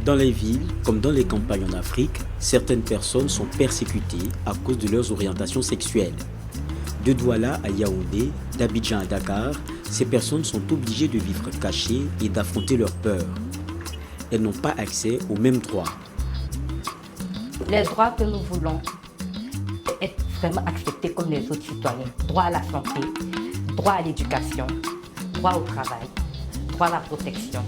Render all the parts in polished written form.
Dans les villes, comme dans les campagnes en Afrique, certaines personnes sont persécutées à cause de leurs orientations sexuelles. De Douala à Yaoundé, d'Abidjan à Dakar, ces personnes sont obligées de vivre cachées et d'affronter leurs peurs. Elles n'ont pas accès aux mêmes droits. Les droits que nous voulons être vraiment acceptés comme les autres citoyens. Droit à la santé, droit à l'éducation, droit au travail, droit à la protection.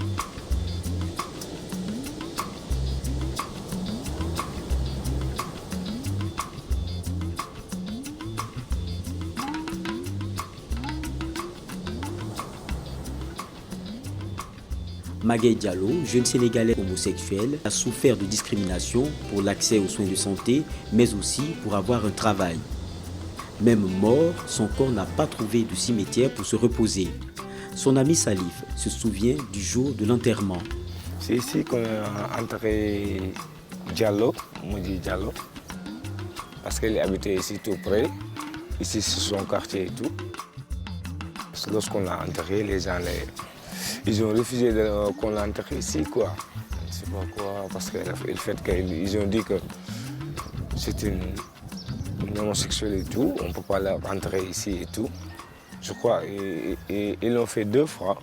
Magaye Diallo, jeune Sénégalais homosexuel, a souffert de discrimination pour l'accès aux soins de santé, mais aussi pour avoir un travail. Même mort, son corps n'a pas trouvé de cimetière pour se reposer. Son ami Salif se souvient du jour de l'enterrement. C'est ici qu'on a enterré Diallo, Moudi Diallo, parce qu'il habitait ici tout près, ici c'est son quartier et tout. Parce que lorsqu'on l'a enterré, les gens ils ont refusé qu'on l'enterre ici, quoi. Je ne sais pas quoi, parce que le fait qu'ils ont dit que c'est une homosexuelle et tout, on ne peut pas l'enterrer ici et tout. Je crois, et ils l'ont fait 2 fois.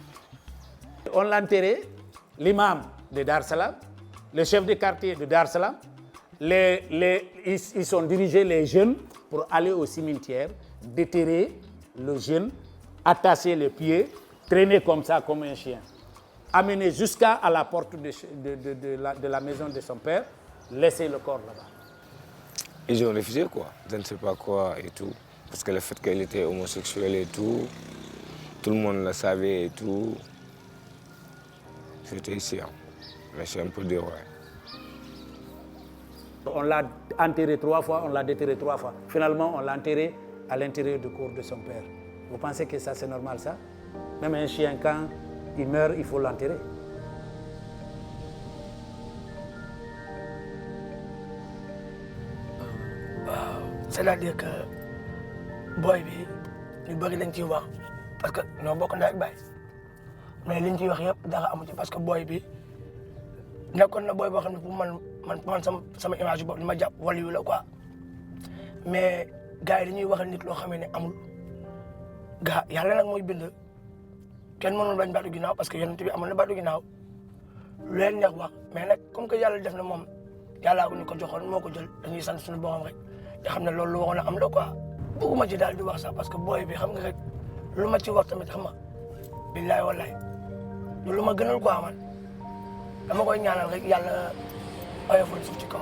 On l'a enterré, l'imam de Dar Salam, le chef de quartier de Dar Salam, ils ont dirigé les jeunes pour aller au cimetière, déterrer le jeune, attacher les pieds, traîner comme ça, comme un chien, amener jusqu'à la porte de la maison de son père, laisser le corps là-bas. Ils ont refusé quoi, je ne sais pas quoi et tout. Parce que le fait qu'elle était homosexuelle et tout le monde le savait et tout. C'était ici, hein. Mais c'est un peu dur, ouais. On l'a enterré 3 fois, on l'a déterré 3 fois. Finalement, on l'a enterré à l'intérieur du corps de son père. Vous pensez que ça, c'est normal, ça? Même un chien, quand il meurt, il faut l'enterrer. C'est-à-dire que boy bi ñu bëri lañ ciy wax parce que ñoo bokk ndey ak baay mais liñ ciy wax yëpp dara amu ci parce que boy bi nekkoon na boy boo xam ne pour man sama image boobu li ma jàpp wàllu yu la quoi mais gars yi dañuy waxal nit loo xam ne amul gaa yàlla nag mooy bind kenn mënul bañ baatu ginnaaw parce que yonent bi amoon na baatu ginnaaw lu leen neex wax mais nag comme que yàlla def na moom yàllaa ko ñu ko joxoon moo ko jël dañuy sant suñu borom rek te xam ne loolu lu waxoon am la quoi. bëgguma ci daal di wax sax parce que booy bi xam nga rek lu ma ci wax tamit xam nga billaay wallaay du lu ma gënal quoi man dama koy ñaanal rek yàlla oyofal suuf ci kaw.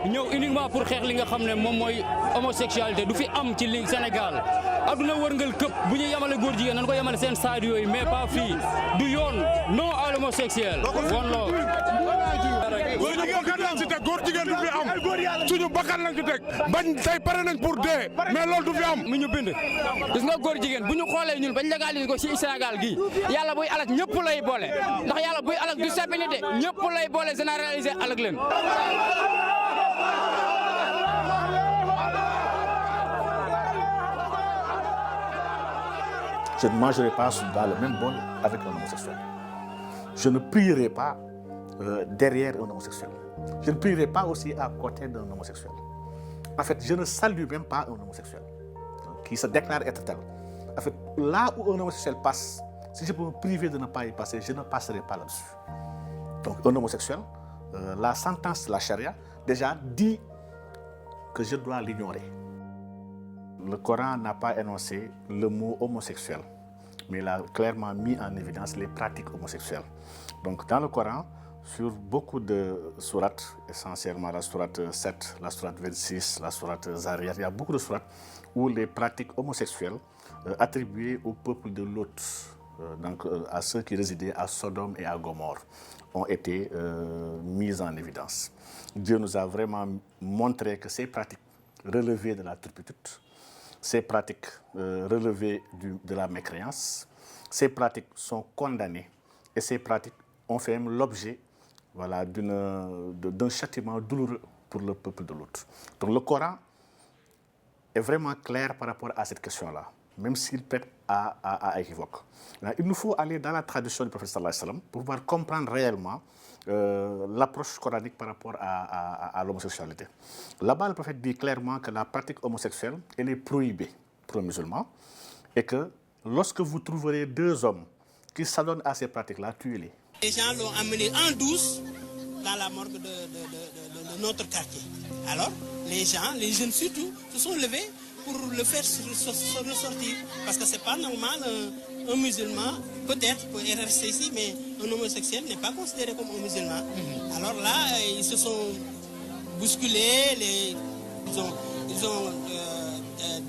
ñëw uniquement pour xeex li nga xam ne moom mooy homosexualité du fi am ci li Sénégal adduna wërngal këpp bu ñu yemale góor jigéen nañ ko yemale seen stade yooyu mais pas fii du yoon non à l'homosexuel won loo góor jigéen du fi am suñu bakkan lañ ci teg bañ tey pare nañ pour dee mais loolu du fi am mi ñu bind gis nga góor jigéen bu ñu xoolee ñun bañ légaliser ko ci Sénégal gi yàlla buy alak ñëpp lay boole ndax yàlla buy alak du seppi ni de ñëpp lay boole généraliser alak leen. Je ne mangerai pas dans le même bol avec un homosexuel. Je ne prierai pas derrière un homosexuel. Je ne prierai pas aussi à côté d'un homosexuel. En fait, je ne salue même pas un homosexuel qui se déclare être tel. En fait, là où un homosexuel passe, si je peux me priver de ne pas y passer, je ne passerai pas là-dessus. Donc, un homosexuel, la sentence de la charia, déjà dit que je dois l'ignorer. Le Coran n'a pas énoncé le mot homosexuel, mais il a clairement mis en évidence les pratiques homosexuelles. Donc dans le Coran, sur beaucoup de sourates, essentiellement la sourate 7, la sourate 26, la sourate Zariyat, il y a beaucoup de sourates où les pratiques homosexuelles attribuées au peuple de Lot, donc à ceux qui résidaient à Sodome et à Gomorrhe, ont été mises en évidence. Dieu nous a vraiment montré que ces pratiques relevées de la turpitude, ces pratiques relevées de la mécréance, ces pratiques sont condamnées et ces pratiques ont fait même l'objet d'un châtiment douloureux pour le peuple de Lot. Donc le Coran est vraiment clair par rapport à cette question-là. même s'il prête à équivoque. Il nous faut aller dans la tradition du prophète sallallahu alayhi wa sallam pour pouvoir comprendre réellement l'approche coranique par rapport à l'homosexualité. Là-bas, le prophète dit clairement que la pratique homosexuelle, elle est prohibée pour les musulmans et que lorsque vous trouverez deux hommes qui s'adonnent à ces pratiques-là, tuez-les. Les gens l'ont amené en douce dans la morgue de notre quartier. Alors, les gens, les jeunes surtout, se sont levés pour le faire ressortir. Parce que c'est pas normal, un musulman, peut-être, peut rester ici, mais un homosexuel n'est pas considéré comme un musulman. Alors là, ils se sont bousculés, ils ont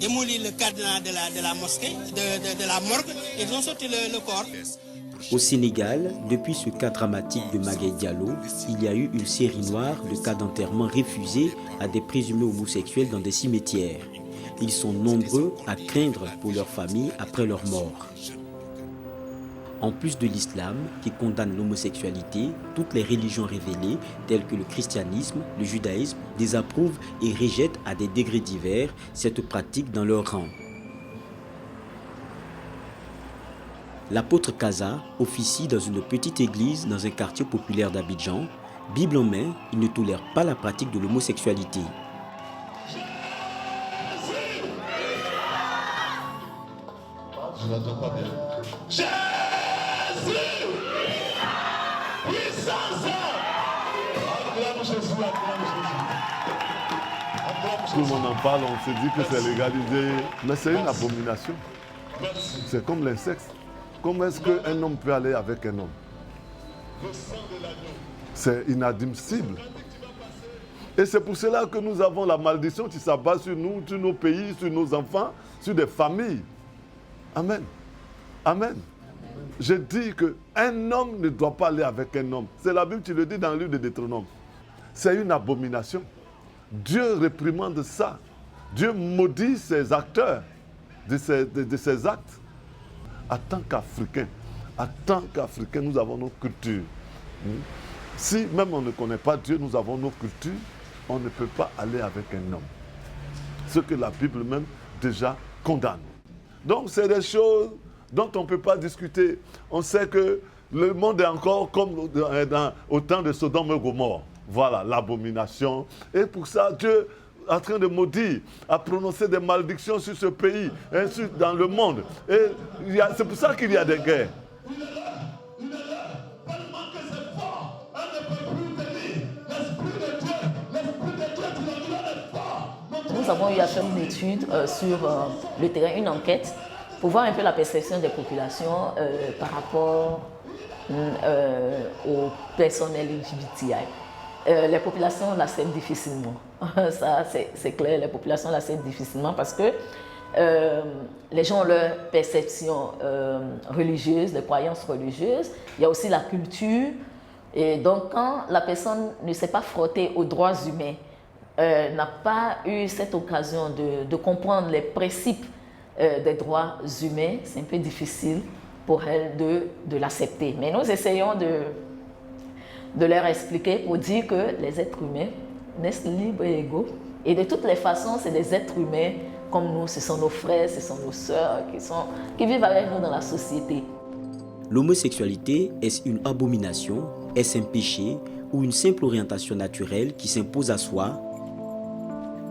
démoli le cadre de la mosquée, de la morgue, et ils ont sorti le corps. Au Sénégal, depuis ce cas dramatique de Magaye Diallo, il y a eu une série noire de cas d'enterrement refusés à des présumés homosexuels dans des cimetières. Ils sont nombreux à craindre pour leur famille après leur mort. En plus de l'islam, qui condamne l'homosexualité, toutes les religions révélées, telles que le christianisme, le judaïsme, désapprouvent et rejettent à des degrés divers cette pratique dans leur rang. L'apôtre Kaza officie dans une petite église dans un quartier populaire d'Abidjan. Bible en main, il ne tolère pas la pratique de l'homosexualité. Je n'entends pas bien. Jésus! Puissance! Acclame Jésus, acclame Jésus. Tout le monde en parle, on se dit que c'est légalisé, mais c'est une abomination. C'est comme l'insecte. Comment est-ce qu'un homme peut aller avec un homme? C'est inadmissible. Et c'est pour cela que nous avons la malédiction qui s'abat sur nous, sur nos pays, sur nos enfants, sur des familles. Amen. Amen. Je dis qu'un homme ne doit pas aller avec un homme. C'est la Bible qui le dit dans le livre de Deutéronome. C'est une abomination. Dieu réprimande ça. Dieu maudit ses acteurs de ces actes. En tant qu'Africains, nous avons nos cultures. Si même on ne connaît pas Dieu, nous avons nos cultures, on ne peut pas aller avec un homme. Ce que la Bible même déjà condamne. Donc c'est des choses dont on ne peut pas discuter. On sait que le monde est encore comme au temps de Sodome et Gomorrhe. Voilà, l'abomination. Et pour ça, Dieu en train de maudire, à prononcer des malédictions sur ce pays, ainsi dans le monde. Et c'est pour ça qu'il y a des guerres. Nous avons eu à faire une étude sur le terrain, une enquête, pour voir un peu la perception des populations par rapport aux personnes LGBTI. Les populations l'acceptent difficilement. Ça, c'est clair, les populations l'acceptent difficilement parce que les gens ont leur perception religieuse, les croyances religieuses. Il y a aussi la culture. Et donc, quand la personne ne s'est pas frottée aux droits humains, n'a pas eu cette occasion de comprendre les principes des droits humains, c'est un peu difficile pour elle de l'accepter. Mais nous essayons de leur expliquer pour dire que les êtres humains naissent libres et égaux. Et de toutes les façons, c'est des êtres humains comme nous, ce sont nos frères, ce sont nos sœurs qui vivent avec nous dans la société. L'homosexualité, est-ce une abomination? Est-ce un péché ou une simple orientation naturelle qui s'impose à soi?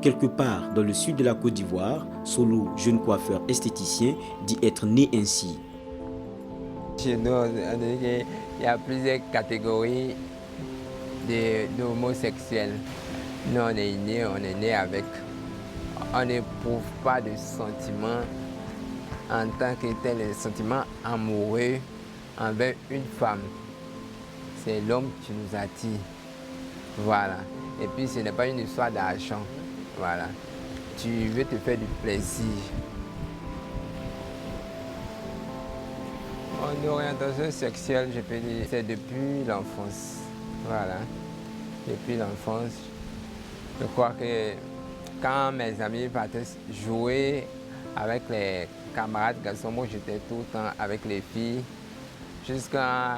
Quelque part dans le sud de la Côte d'Ivoire, Solo, jeune coiffeur esthéticien, dit être né ainsi. Chez nous, il y a plusieurs catégories d'homosexuels. Nous, on est né avec. On n'éprouve pas de sentiments en tant que tel, des sentiments amoureux envers une femme. C'est l'homme qui nous attire. Voilà. Et puis, ce n'est pas une histoire d'argent. Voilà. Tu veux te faire du plaisir. Mon orientation sexuelle, je peux dire, c'est depuis l'enfance. Voilà. Depuis l'enfance, je crois que quand mes amis partaient jouer avec les camarades garçons, moi j'étais tout le temps avec les filles. Jusqu'à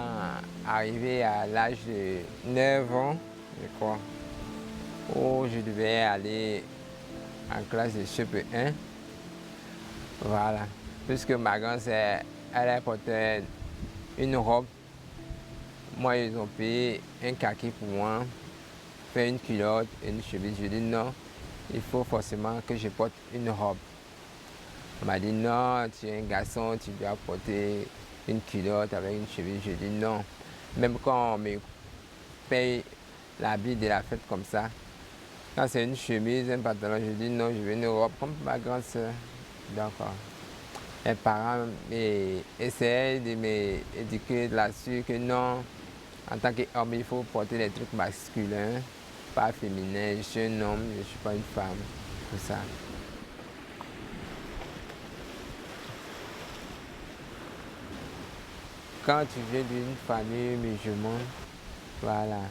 arriver à l'âge de 9 ans, je crois, où je devais aller en classe de CP1. Voilà. puisque ma grand-sœur, elle portait une robe. Moi, ils ont payé un kaki pour moi, fait une culotte et une chemise. Je dis non, il faut forcément que je porte une robe. On m'a dit non, tu es un garçon, tu dois porter une culotte avec une chemise. Je dis non. Même quand on me paye l'habit de la fête comme ça, quand c'est une chemise, un pantalon, je dis non, je veux une robe comme ma grande soeur. D'accord. Mes parents essayaient de m'éduquer là-dessus que non, en tant qu'homme, il faut porter des trucs masculins, pas féminins. Je suis un homme, je ne suis pas une femme. Tout ça. Quand tu viens d'une famille musulmane, voilà,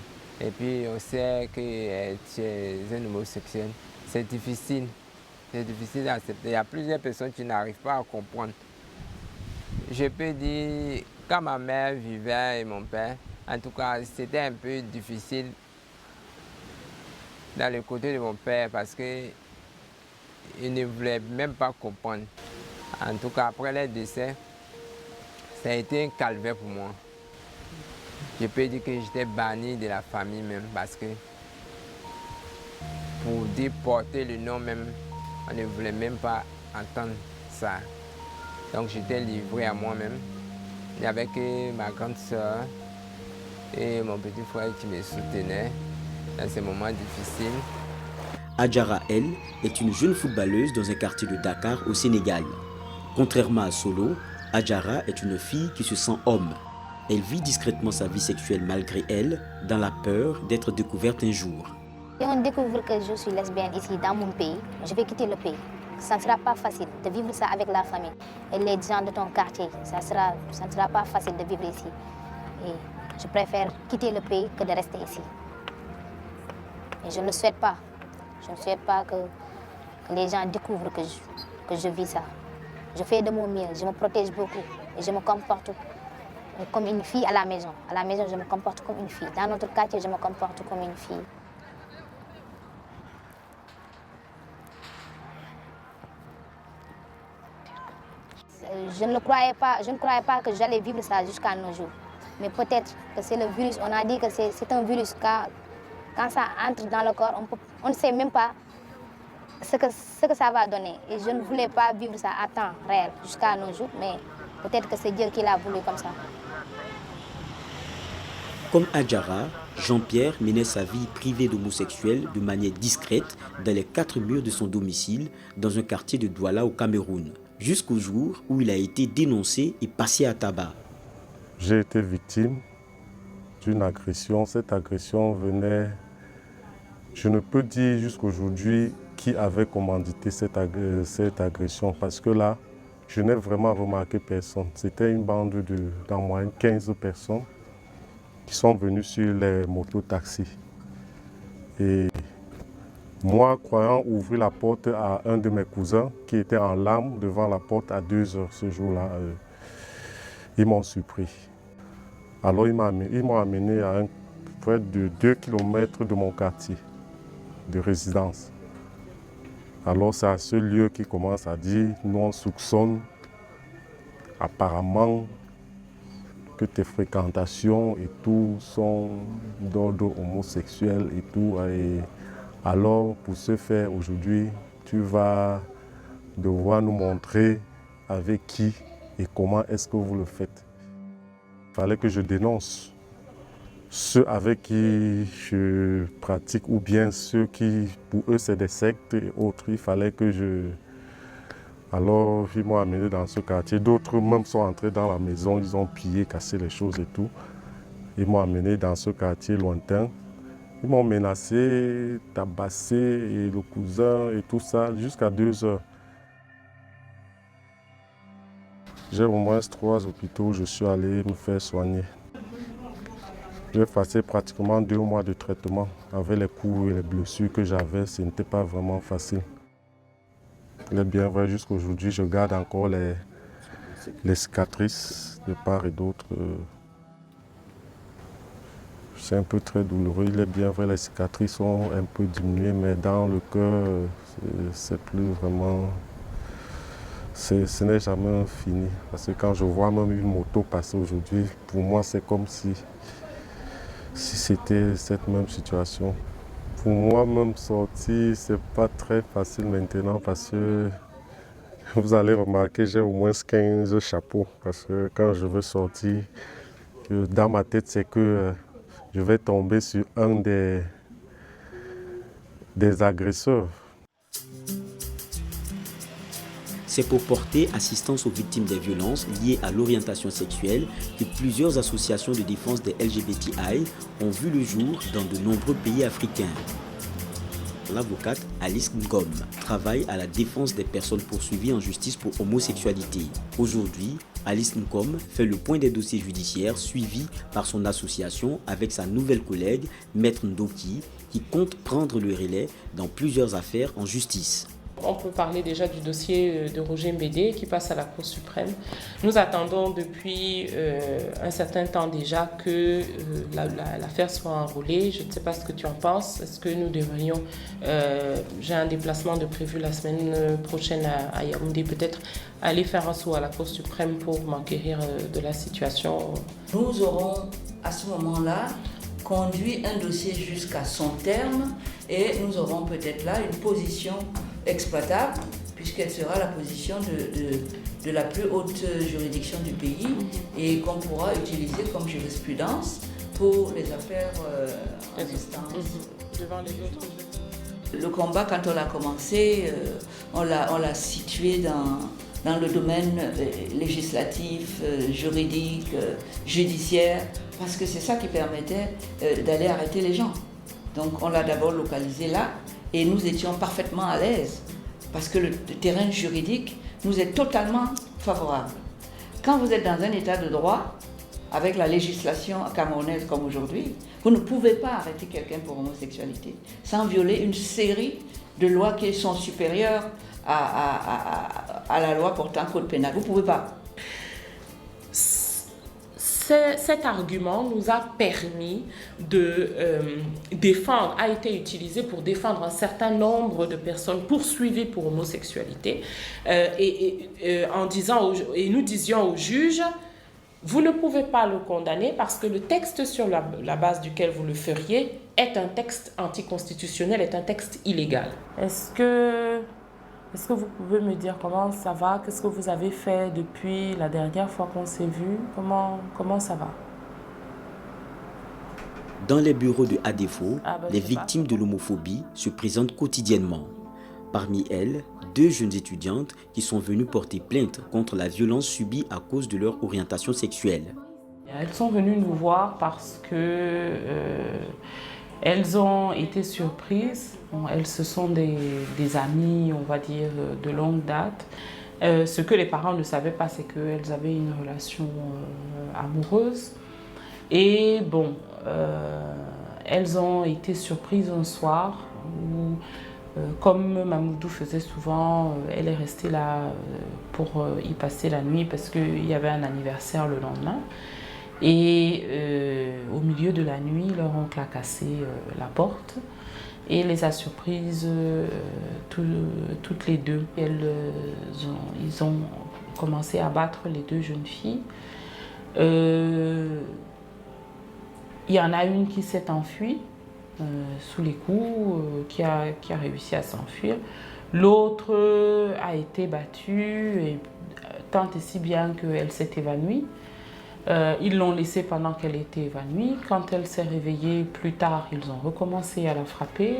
et puis on sait que tu es un homosexuel, c'est difficile. C'est difficile d'accepter. Il y a plusieurs personnes qui n'arrivent pas à comprendre. Je peux dire, quand ma mère vivait et mon père, en tout cas, c'était un peu difficile dans le côté de mon père parce qu'il ne voulait même pas comprendre. En tout cas, après leur décès, ça a été un calvaire pour moi. Je peux dire que j'étais banni de la famille même parce que pour dire porter le nom même, on ne voulait même pas entendre ça. Donc j'étais livré à moi-même. Il n'y avait que ma grande soeur et mon petit frère qui me soutenaient dans ces moments difficiles. Adjara, elle, est une jeune footballeuse dans un quartier de Dakar au Sénégal. Contrairement à Solo, Adjara est une fille qui se sent homme. Elle vit discrètement sa vie sexuelle malgré elle, dans la peur d'être découverte un jour. Si on découvre que je suis lesbienne ici dans mon pays, je vais quitter le pays. Ça ne sera pas facile de vivre ça avec la famille et les gens de ton quartier. Ça ne sera pas facile de vivre ici. Et je préfère quitter le pays que de rester ici. Et je ne le souhaite pas. Je ne souhaite pas que les gens découvrent que je vis ça. Je fais de mon mieux, je me protège beaucoup et je me comporte comme une fille à la maison. À la maison, je me comporte comme une fille. Dans notre quartier, je me comporte comme une fille. Je ne croyais pas que j'allais vivre ça jusqu'à nos jours. Mais peut-être que c'est le virus. On a dit que c'est un virus. Quand ça entre dans le corps, on ne sait même pas ce que ça va donner. Et je ne voulais pas vivre ça à temps réel jusqu'à nos jours. Mais peut-être que c'est Dieu qui l'a voulu comme ça. Comme Adjara, Jean-Pierre menait sa vie privée d'homosexuel de manière discrète dans les 4 murs de son domicile dans un quartier de Douala au Cameroun, jusqu'au jour où il a été dénoncé et passé à tabac. J'ai été victime d'une agression. Cette agression venait, je ne peux dire jusqu'aujourd'hui qui avait commandité cette agression parce que là, je n'ai vraiment remarqué personne. C'était une bande d'en moyenne 15 personnes qui sont venues sur les motos-taxis. Et moi, croyant ouvrir la porte à un de mes cousins qui était en larmes devant la porte à 2 heures ce jour-là, ils m'ont surpris. Alors ils m'ont amené à près de 2 km de mon quartier de résidence. Alors c'est à ce lieu qu'ils commencent à dire, nous on soupçonne apparemment que tes fréquentations et tout sont d'ordre homosexuel et tout. Et alors pour ce faire aujourd'hui, tu vas devoir nous montrer avec qui et comment est-ce que vous le faites. Il fallait que je dénonce ceux avec qui je pratique ou bien ceux qui, pour eux, c'est des sectes et autres. Il fallait que je... Alors, ils m'ont amené dans ce quartier. D'autres même sont entrés dans la maison, ils ont pillé, cassé les choses et tout. Ils m'ont amené dans ce quartier lointain. Ils m'ont menacé, tabassé, et le cousin et tout ça, jusqu'à 2 heures. J'ai au moins 3 hôpitaux où je suis allé me faire soigner. J'ai passé pratiquement 2 mois de traitement. Avec les coups et les blessures que j'avais, ce n'était pas vraiment facile. Il est bien vrai, jusqu'aujourd'hui, je garde encore les cicatrices de part et d'autre. C'est un peu très douloureux. Il est bien vrai, les cicatrices sont un peu diminuées, mais dans le cœur, c'est plus vraiment ce n'est jamais fini. Parce que quand je vois même une moto passer aujourd'hui, pour moi, c'est comme si c'était cette même situation. Pour moi, même sortir, c'est pas très facile maintenant parce que vous allez remarquer, j'ai au moins 15 chapeaux. Parce que quand je veux sortir, dans ma tête, c'est que je vais tomber sur un des agresseurs. C'est pour porter assistance aux victimes des violences liées à l'orientation sexuelle que plusieurs associations de défense des LGBTI ont vu le jour dans de nombreux pays africains. L'avocate Alice Ngom travaille à la défense des personnes poursuivies en justice pour homosexualité. Aujourd'hui, Alice Ngom fait le point des dossiers judiciaires suivis par son association avec sa nouvelle collègue, Maître Ndoki, qui compte prendre le relais dans plusieurs affaires en justice. On peut parler déjà du dossier de Roger Mbédé qui passe à la Cour suprême. Nous attendons depuis un certain temps déjà que l'affaire soit enrôlée. Je ne sais pas ce que tu en penses. Est-ce que nous devrions... j'ai un déplacement de prévu la semaine prochaine à Yaoundé, peut-être aller faire un saut à la Cour suprême pour m'enquérir de la situation. Nous aurons à ce moment-là conduit un dossier jusqu'à son terme et nous aurons peut-être là une position exploitable puisqu'elle sera la position de la plus haute juridiction du pays et qu'on pourra utiliser comme jurisprudence pour les affaires en instance. Devant les autres. Le combat, quand on l'a commencé, on l'a situé dans le domaine législatif, juridique, judiciaire, parce que c'est ça qui permettait d'aller arrêter les gens. Donc on l'a d'abord localisé là et nous étions parfaitement à l'aise parce que le terrain juridique nous est totalement favorable. Quand vous êtes dans un état de droit, avec la législation camerounaise comme aujourd'hui, vous ne pouvez pas arrêter quelqu'un pour homosexualité sans violer une série de lois qui sont supérieures à la loi portant code pénal. Vous ne pouvez pas. Cet argument nous a permis de défendre, a été utilisé pour défendre un certain nombre de personnes poursuivies pour homosexualité et nous disions aux juges, vous ne pouvez pas le condamner parce que le texte sur la base duquel vous le feriez est un texte anticonstitutionnel, est un texte illégal. Est-ce que vous pouvez me dire comment ça va? Qu'est-ce que vous avez fait depuis la dernière fois qu'on s'est vu? Comment ça va? Dans les bureaux de ADEFO, les victimes de l'homophobie se présentent quotidiennement. Parmi elles, 2 jeunes étudiantes qui sont venues porter plainte contre la violence subie à cause de leur orientation sexuelle. Elles sont venues nous voir parce que elles ont été surprises. Elles, ce sont des amies, on va dire, de longue date. Ce que les parents ne savaient pas, c'est qu'elles avaient une relation amoureuse. Et bon, elles ont été surprises un soir où, comme Mamoudou faisait souvent, elle est restée là pour y passer la nuit parce qu'il y avait un anniversaire le lendemain. Et au milieu de la nuit, leur oncle a cassé la porte et les a surprises toutes les deux. Ils ont commencé à battre les 2 jeunes filles. Il y en a une qui s'est enfuie sous les coups, qui a réussi à s'enfuir. L'autre a été battue, et tant et si bien qu'elle s'est évanouie. Ils l'ont laissée pendant qu'elle était évanouie. Quand elle s'est réveillée plus tard, ils ont recommencé à la frapper.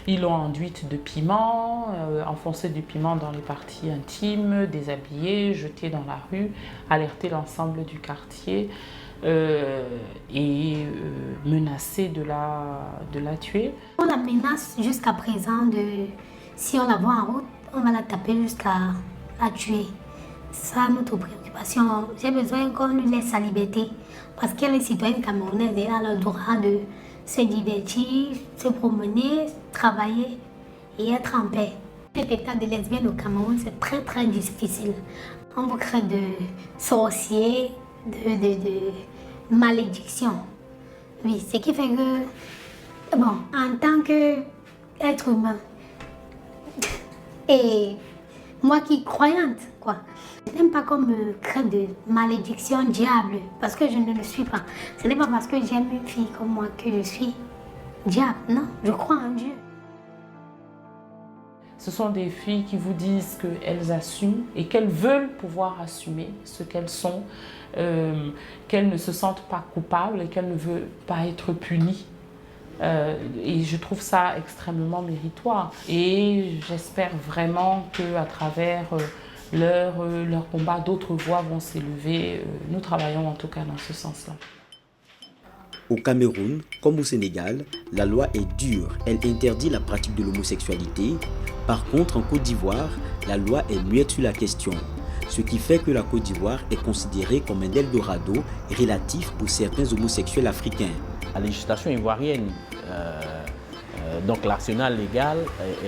Ils l'ont enduite de piment, enfoncé du piment dans les parties intimes, déshabillée, jetée dans la rue, alerté l'ensemble du quartier et menacé de la tuer. On la menace jusqu'à présent si on la voit en route, on va la taper jusqu'à la tuer. Ça, notre préoccupation. J'ai besoin qu'on nous laisse sa liberté parce qu'elle est citoyenne camerounaise et elle a le droit de se divertir, se promener, travailler et être en paix. Cet état de lesbienne au Cameroun, c'est très très difficile. On vous crée de sorciers, de malédictions. Oui, ce qui fait que, bon, en tant qu'être humain, et moi qui croyante, quoi. Je n'aime pas qu'on me crée de malédiction diable, parce que je ne le suis pas. Ce n'est pas parce que j'aime une fille comme moi que je suis diable, non, je crois en Dieu. Ce sont des filles qui vous disent qu'elles assument et qu'elles veulent pouvoir assumer ce qu'elles sont, qu'elles ne se sentent pas coupables et qu'elles ne veulent pas être punies. Et je trouve ça extrêmement méritoire. Et j'espère vraiment qu'à travers leur combat, d'autres voix vont s'élever. Nous travaillons en tout cas dans ce sens-là. Au Cameroun, comme au Sénégal, la loi est dure. Elle interdit la pratique de l'homosexualité. Par contre, en Côte d'Ivoire, la loi est muette sur la question. Ce qui fait que la Côte d'Ivoire est considérée comme un Eldorado relatif pour certains homosexuels africains. La législation ivoirienne, donc l'arsenal légal,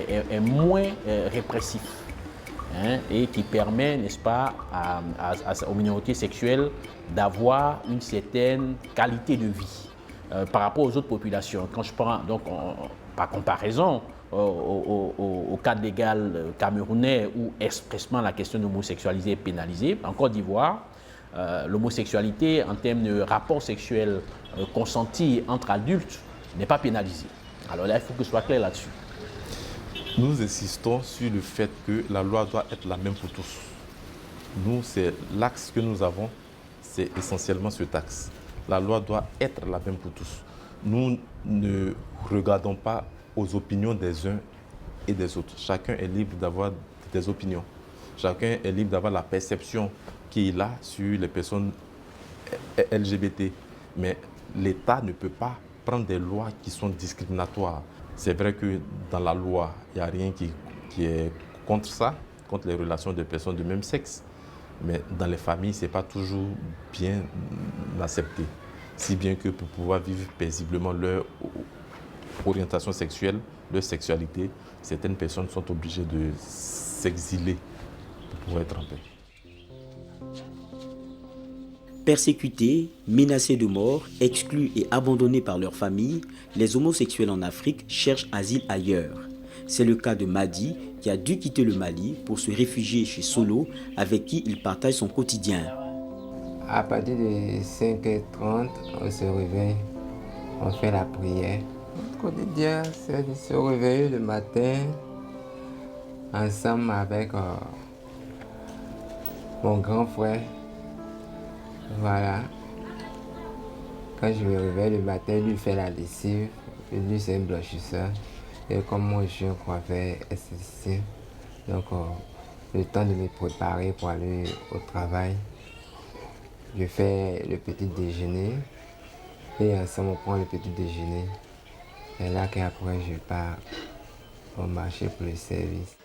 est moins répressif, hein, et qui permet, n'est-ce pas, aux minorités sexuelles d'avoir une certaine qualité de vie par rapport aux autres populations. Quand je prends, donc, par comparaison, au cadre légal camerounais où expressement la question de l'homosexualité est pénalisée, en Côte d'Ivoire, l'homosexualité en termes de rapport sexuel consenti entre adultes n'est pas pénalisée. Alors là, il faut que ce soit clair là-dessus. Nous insistons sur le fait que la loi doit être la même pour tous. Nous, c'est l'axe que nous avons, c'est essentiellement cet axe. La loi doit être la même pour tous. Nous ne regardons pas aux opinions des uns et des autres. Chacun est libre d'avoir des opinions. Chacun est libre d'avoir la perception qu'il a sur les personnes LGBT. Mais l'État ne peut pas prendre des lois qui sont discriminatoires. C'est vrai que dans la loi, il n'y a rien qui est contre ça, contre les relations de personnes de même sexe. Mais dans les familles, ce n'est pas toujours bien accepté. Si bien que pour pouvoir vivre paisiblement leur orientation sexuelle, leur sexualité, certaines personnes sont obligées de s'exiler pour pouvoir être en paix. Persécutés, menacés de mort, exclus et abandonnés par leur famille, les homosexuels en Afrique cherchent asile ailleurs. C'est le cas de Madi, qui a dû quitter le Mali pour se réfugier chez Solo, avec qui il partage son quotidien. À partir de 5h30, on se réveille, on fait la prière. Notre quotidien, c'est de se réveiller le matin ensemble avec mon grand frère. Voilà. Quand je me réveille le matin, lui fait la lessive. Lui, c'est un blanchisseur. Et comme moi, je suis un coiffeur esthéticien, donc le temps de me préparer pour aller au travail, je fais le petit déjeuner. Et ensemble, on prend le petit déjeuner. C'est là qu'après, je pars au marché pour le service.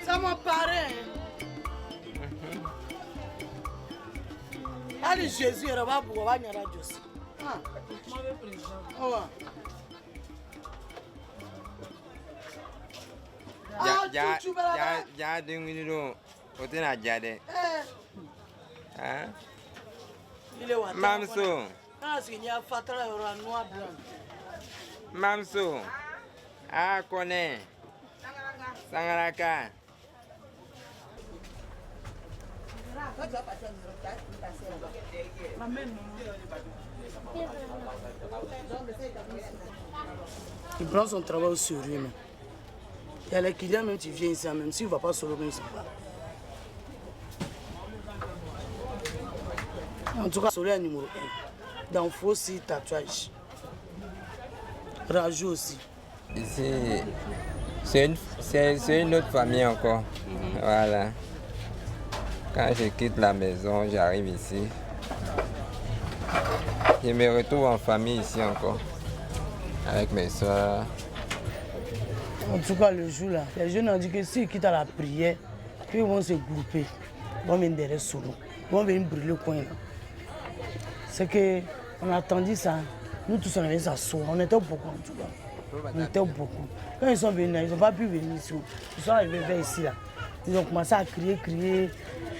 C'est mon parrain. Allez, Jésus, il va vous voir. Ja dingin do o tena jade. Ah. Mamso. Mamso. Ah kone. Sangaraka. Il prend son travail au sérieux. Il y a les clients, même tu viens ici, même s'il ne va pas solo, même il ne pas. En tout cas, Soleil numéro 1. Dans faux site tatouage. Rajou aussi. C'est une autre famille encore. Voilà. Quand je quitte la maison, j'arrive ici. Je me retrouve en famille ici encore, avec mes soeurs. En tout cas, le jour là, les jeunes ont dit que s'ils quittent la prière, ils vont se grouper, ils vont venir derrière solo, ils vont venir brûler le coin là. C'est qu'on a attendu ça, nous tous on avait ça soir, on était beaucoup en tout cas. On était beaucoup. Quand ils sont venus, ils n'ont pas pu venir ici. Ils sont arrivés vers ici là. Ils ont commencé à crier,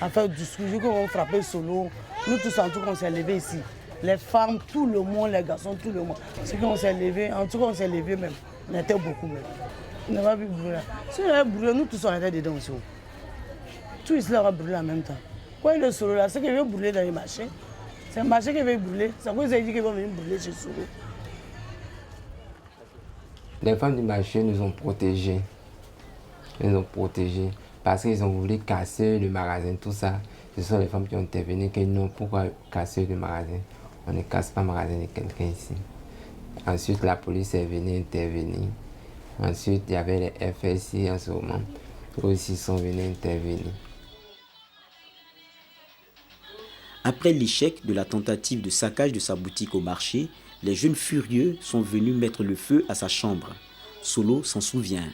à faire du discours, ils ont frappé solo. Nous tous en tout cas on s'est levés ici. Les femmes, tout le monde, les garçons, tout le monde. C'est qu'on s'est levés, en tout cas on s'est levés même. On était beaucoup même. On n'a pas pu brûler. Si on avait brûlé, nous tous on était dedans aussi. Tout ici là va brûler en même temps. Quand il est solo là, c'est qu'il veut brûler dans les marchés. C'est un marché qui veut brûler. C'est à cause qu'ils dit qu'ils vont venir brûler chez Solo. Les femmes du marché nous ont protégés. Ils nous ont protégés parce qu'ils ont voulu casser le magasin, tout ça. Ce sont les femmes qui ont intervenu, qui n'ont pourquoi casser le magasin. On ne casse pas le magasin de quelqu'un ici. Ensuite, la police est venue intervenir. Ensuite, il y avait les FSI en ce moment. Eux aussi sont venus intervenir. Après l'échec de la tentative de saccage de sa boutique au marché, les jeunes furieux sont venus mettre le feu à sa chambre. Solo s'en souvient.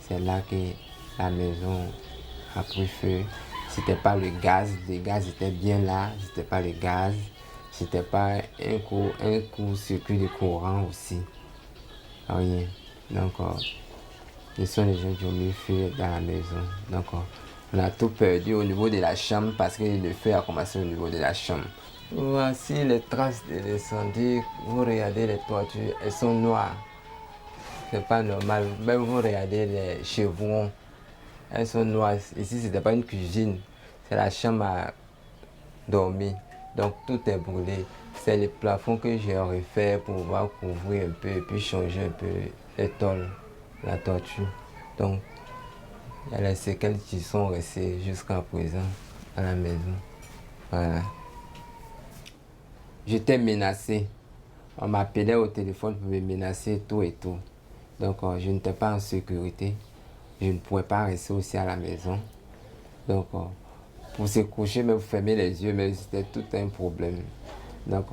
C'est là que la maison a pris feu. C'était pas le gaz était bien là, c'était pas le gaz, c'était pas un court-circuit de courant aussi. Rien. Donc, ce sont les gens qui ont mis feu dans la maison. Donc, on a tout perdu au niveau de la chambre parce que le feu a commencé au niveau de la chambre. Voici les traces de l'incendie. Vous regardez les toitures, elles sont noires. C'est pas normal. Même vous regardez les chevrons, elles sont noires. Ici, c'était pas une cuisine, c'est la chambre à dormir. Donc tout est brûlé. C'est le plafond que j'ai refait pour pouvoir couvrir un peu et puis changer un peu les tôles, la toiture. Donc il y a les séquelles qui sont restées jusqu'à présent à la maison. Voilà. J'étais menacé. On m'appelait au téléphone pour me menacer tout et tout. Donc je n'étais pas en sécurité. Je ne pouvais pas rester aussi à la maison. Donc pour se coucher, même fermer les yeux, mais c'était tout un problème. Donc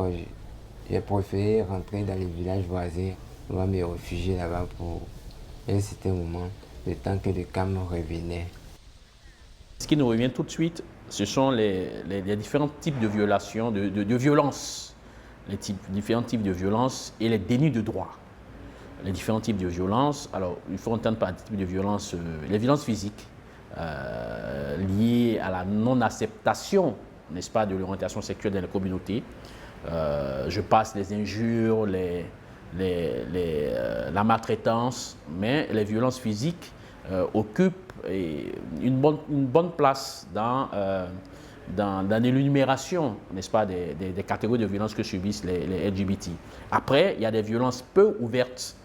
j'ai préféré rentrer dans les villages voisins. On va me réfugier là-bas pour un certain moment, le temps que le calme revenait. Ce qui nous revient tout de suite, ce sont les différents types de violations, de violences. Différents types de violences et les dénis de droit. Les différents types de violences. Alors, il faut entendre par type de violence, les violences physiques liées à la non-acceptation, n'est-ce pas, de l'orientation sexuelle dans les communautés. Je passe les injures, la maltraitance, mais les violences physiques occupent une bonne place dans l'énumération, n'est-ce pas, des catégories de violences que subissent les LGBT. Après, il y a des violences peu ouvertes.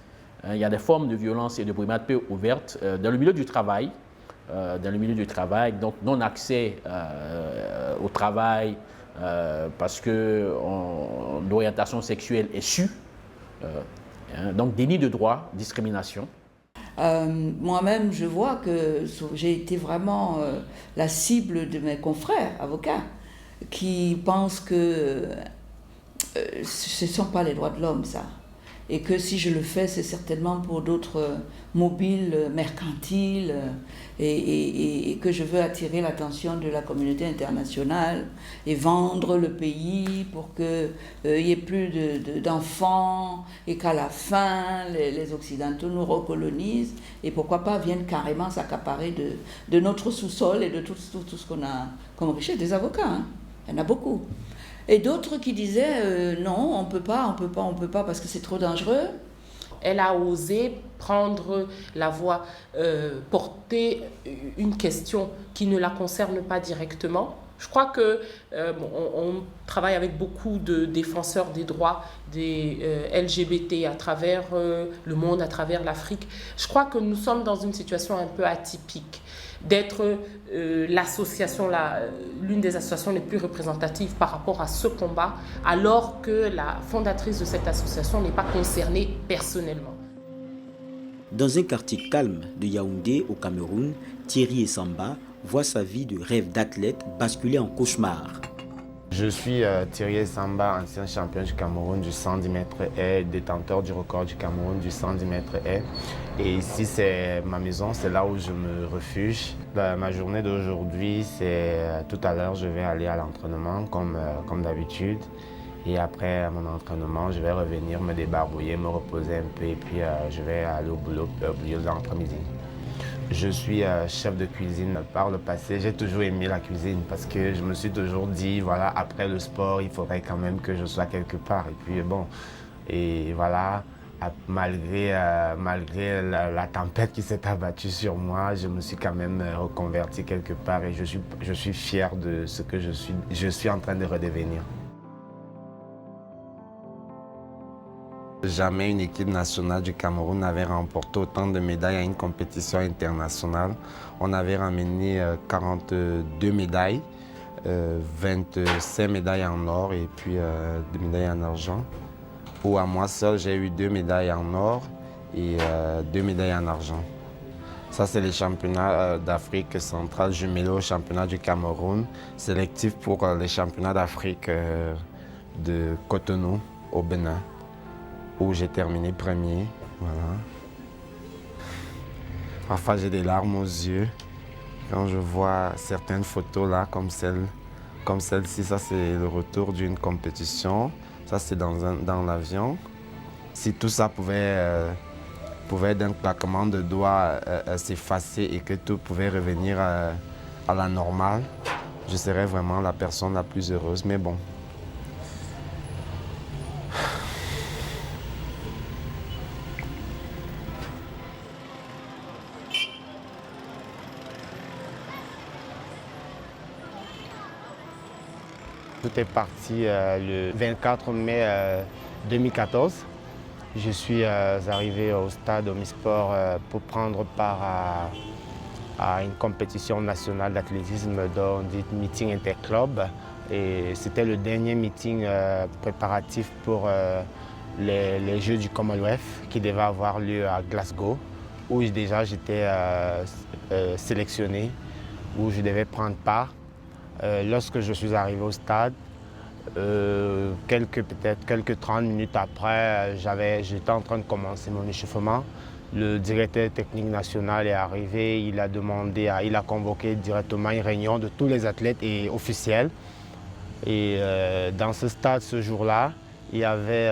Il y a des formes de violence et de brimade peu ouvertes dans le milieu du travail. Donc non-accès au travail parce que l'orientation sexuelle est sue. Donc déni de droit, discrimination. Moi-même, je vois que j'ai été vraiment la cible de mes confrères avocats qui pensent que ce ne sont pas les droits de l'homme, ça. Et que si je le fais, c'est certainement pour d'autres mobiles mercantiles et que je veux attirer l'attention de la communauté internationale et vendre le pays pour qu'il y ait plus d'enfants et qu'à la fin, les Occidentaux nous recolonisent et pourquoi pas viennent carrément s'accaparer de notre sous-sol et de tout ce qu'on a comme richesse. Des avocats, hein. Il y en a beaucoup. Et d'autres qui disaient non, on peut pas parce que c'est trop dangereux. Elle a osé prendre la voie, porter une question qui ne la concerne pas directement. Je crois que on travaille avec beaucoup de défenseurs des droits des LGBT à travers le monde, à travers l'Afrique. Je crois que nous sommes dans une situation un peu atypique d'être l'association, l'une des associations les plus représentatives par rapport à ce combat, alors que la fondatrice de cette association n'est pas concernée personnellement. Dans un quartier calme de Yaoundé, au Cameroun, Thierry et Samba voit sa vie de rêve d'athlète basculer en cauchemar. Je suis Thierry Samba, ancien champion du Cameroun du 110 mètres haies, détenteur du record du Cameroun du 110 mètres haies. Et ici, c'est ma maison, c'est là où je me refuge. Ma journée d'aujourd'hui, c'est tout à l'heure, je vais aller à l'entraînement comme d'habitude. Et après mon entraînement, je vais revenir me débarbouiller, me reposer un peu et puis je vais aller au boulot l'après-midi. Je suis chef de cuisine. Par le passé, j'ai toujours aimé la cuisine parce que je me suis toujours dit, voilà, après le sport, il faudrait quand même que je sois quelque part. Et puis bon, et voilà, malgré la tempête qui s'est abattue sur moi, je me suis quand même reconverti quelque part et je suis fier de ce que je suis en train de redevenir. Jamais une équipe nationale du Cameroun n'avait remporté autant de médailles à une compétition internationale. On avait ramené 42 médailles, 25 médailles en or et puis 2 médailles en argent. Ou à moi seul, j'ai eu 2 médailles en or et 2 médailles en argent. Ça, c'est les championnats d'Afrique centrale jumelés au championnat du Cameroun, sélectif pour les championnats d'Afrique de Cotonou au Bénin, où j'ai terminé premier. Voilà. Parfois, j'ai des larmes aux yeux quand je vois certaines photos là, comme celle-ci. Ça, c'est le retour d'une compétition. Ça, c'est dans l'avion. Si tout ça pouvait d'un claquement de doigts s'effacer et que tout pouvait revenir à la normale, je serais vraiment la personne la plus heureuse. Mais bon. Tout est parti le 24 mai 2014. Je suis arrivé au stade Omnisport pour prendre part à une compétition nationale d'athlétisme dont on dit meeting interclub. Et c'était le dernier meeting préparatif pour les Jeux du Commonwealth qui devaient avoir lieu à Glasgow, où déjà j'étais sélectionné, où je devais prendre part. Lorsque je suis arrivé au stade, peut-être quelques 30 minutes après, j'étais en train de commencer mon échauffement. Le directeur technique national est arrivé, il a convoqué directement une réunion de tous les athlètes et officiels. Et dans ce stade, ce jour-là, il y avait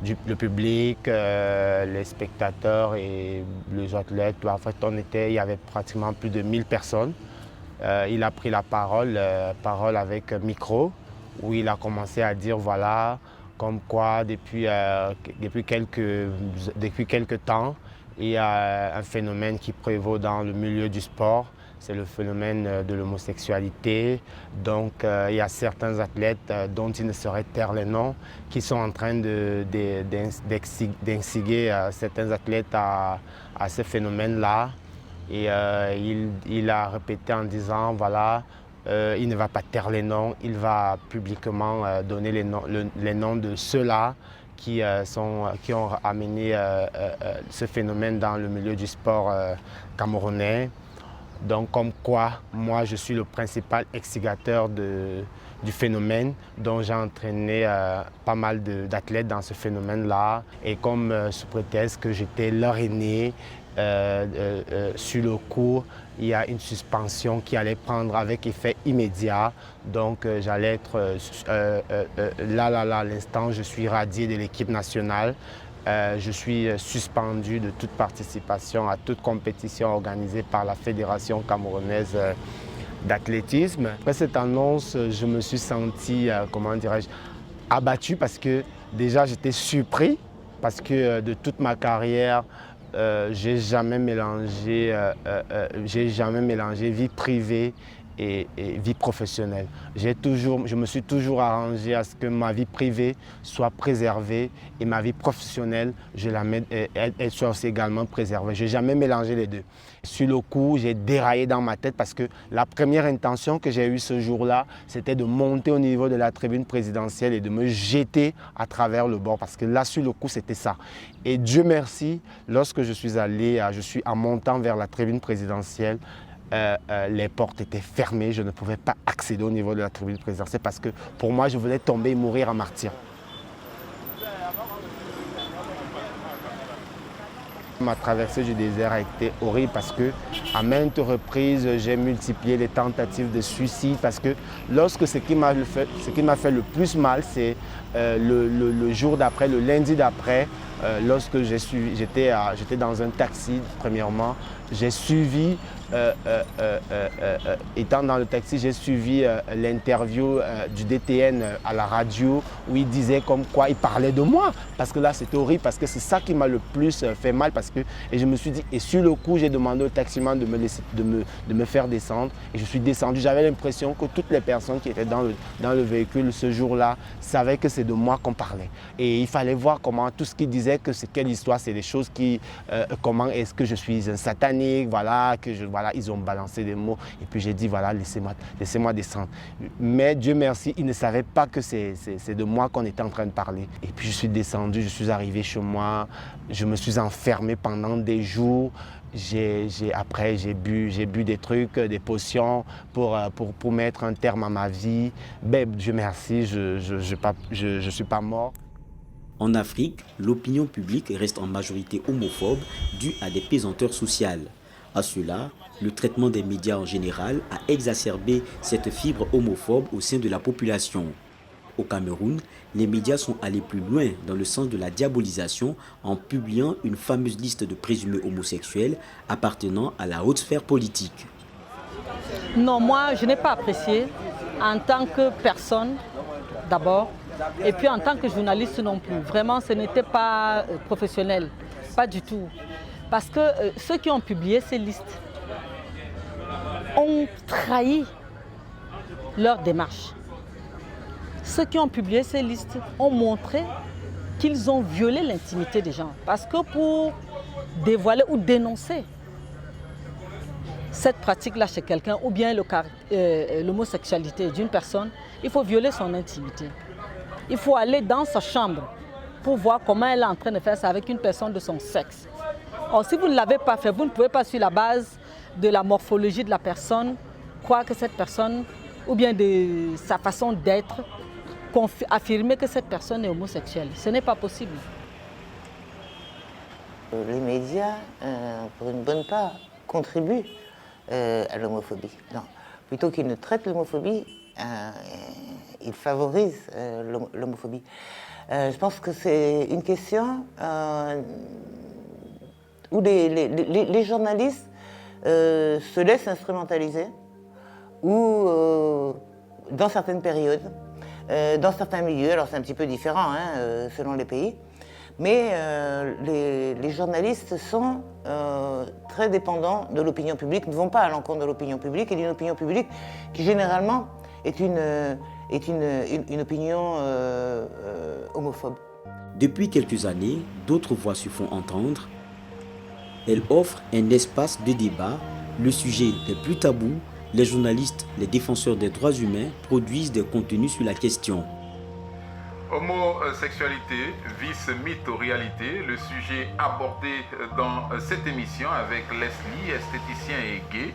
le public, les spectateurs et les athlètes. En fait, il y avait pratiquement plus de 1000 personnes. Il a pris la parole avec micro, où il a commencé à dire, voilà, comme quoi depuis quelques temps, il y a un phénomène qui prévaut dans le milieu du sport, c'est le phénomène de l'homosexualité. Donc il y a certains athlètes dont il ne saurait taire les noms, qui sont en train d'inciter certains athlètes à ce phénomène-là. Et il a répété en disant, voilà, il ne va pas taire les noms, il va publiquement donner les noms de ceux-là qui ont amené ce phénomène dans le milieu du sport camerounais. Donc comme quoi, moi je suis le principal instigateur du phénomène, dont j'ai entraîné pas mal d'athlètes dans ce phénomène-là. Et comme sous prétexte que j'étais leur aîné, sur le coup, il y a une suspension qui allait prendre avec effet immédiat. Donc j'allais être à l'instant, je suis radié de l'équipe nationale. Je suis suspendu de toute participation à toute compétition organisée par la Fédération camerounaise d'athlétisme. Après cette annonce, je me suis senti, abattu parce que déjà j'étais surpris parce que de toute ma carrière, j'ai jamais mélangé vie privée et vie professionnelle. Je me suis toujours arrangé à ce que ma vie privée soit préservée et ma vie professionnelle, elle soit aussi également préservée. Je n'ai jamais mélangé les deux. Sur le coup, j'ai déraillé dans ma tête parce que la première intention que j'ai eue ce jour-là, c'était de monter au niveau de la tribune présidentielle et de me jeter à travers le bord. Parce que là, sur le coup, c'était ça. Et Dieu merci, lorsque je suis en montant vers la tribune présidentielle, les portes étaient fermées, je ne pouvais pas accéder au niveau de la tribune présidentielle parce que pour moi, je voulais tomber et mourir en martyr. Ma traversée du désert a été horrible parce que à maintes reprises, j'ai multiplié les tentatives de suicide parce que lorsque ce qui m'a fait le plus mal, c'est le jour d'après, le lundi d'après, lorsque j'étais dans un taxi, premièrement, j'ai suivi, étant dans le taxi, j'ai suivi l'interview du DTN à la radio où il disait comme quoi il parlait de moi. Parce que là, c'était horrible, parce que c'est ça qui m'a le plus fait mal. Et je me suis dit, et sur le coup, j'ai demandé au taximan de me faire descendre. Et je suis descendu. J'avais l'impression que toutes les personnes qui étaient dans le véhicule ce jour-là savaient que c'est de moi qu'on parlait. Et il fallait voir comment tout ce qu'ils disaient, que c'est quelle histoire, c'est des choses qui, comment est-ce que je suis un satanique, voilà, voilà, ils ont balancé des mots. Et puis j'ai dit, voilà, laissez-moi descendre. Mais Dieu merci, ils ne savaient pas que c'est de moi qu'on était en train de parler. Et puis je suis descendu, je suis arrivé chez moi, je me suis enfermé pendant des jours. Après, j'ai bu des trucs, des potions pour mettre un terme à ma vie. Ben, Dieu merci, je ne suis pas mort. En Afrique, l'opinion publique reste en majorité homophobe due à des pesanteurs sociales. À cela, le traitement des médias en général a exacerbé cette fibre homophobe au sein de la population. Au Cameroun, les médias sont allés plus loin dans le sens de la diabolisation en publiant une fameuse liste de présumés homosexuels appartenant à la haute sphère politique. Non, moi je n'ai pas apprécié en tant que personne d'abord et puis en tant que journaliste non plus. Vraiment, ce n'était pas professionnel, pas du tout. Parce que ceux qui ont publié ces listes ont trahi leur démarche. Ceux qui ont publié ces listes ont montré qu'ils ont violé l'intimité des gens. Parce que pour dévoiler ou dénoncer cette pratique-là chez quelqu'un ou bien l'homosexualité d'une personne, il faut violer son intimité. Il faut aller dans sa chambre pour voir comment elle est en train de faire ça avec une personne de son sexe. Or, si vous ne l'avez pas fait, vous ne pouvez pas, sur la base de la morphologie de la personne, croire que cette personne, ou bien de sa façon d'être, affirmer que cette personne est homosexuelle. Ce n'est pas possible. Les médias, pour une bonne part, contribuent à l'homophobie. Non, plutôt qu'ils ne traitent l'homophobie, ils favorisent l'homophobie. Je pense que c'est une question où les journalistes se laissent instrumentaliser ou dans certaines périodes, dans certains milieux, alors c'est un petit peu différent selon les pays, mais les journalistes sont très dépendants de l'opinion publique, ne vont pas à l'encontre de l'opinion publique, et d'une opinion publique qui généralement est une opinion homophobe. Depuis quelques années, d'autres voix se font entendre. Elle offre un espace de débat, le sujet n'est plus tabou, les journalistes, les défenseurs des droits humains produisent des contenus sur la question. Homosexualité, vice, mythe ou réalité, le sujet abordé dans cette émission avec Leslie, esthéticien et gay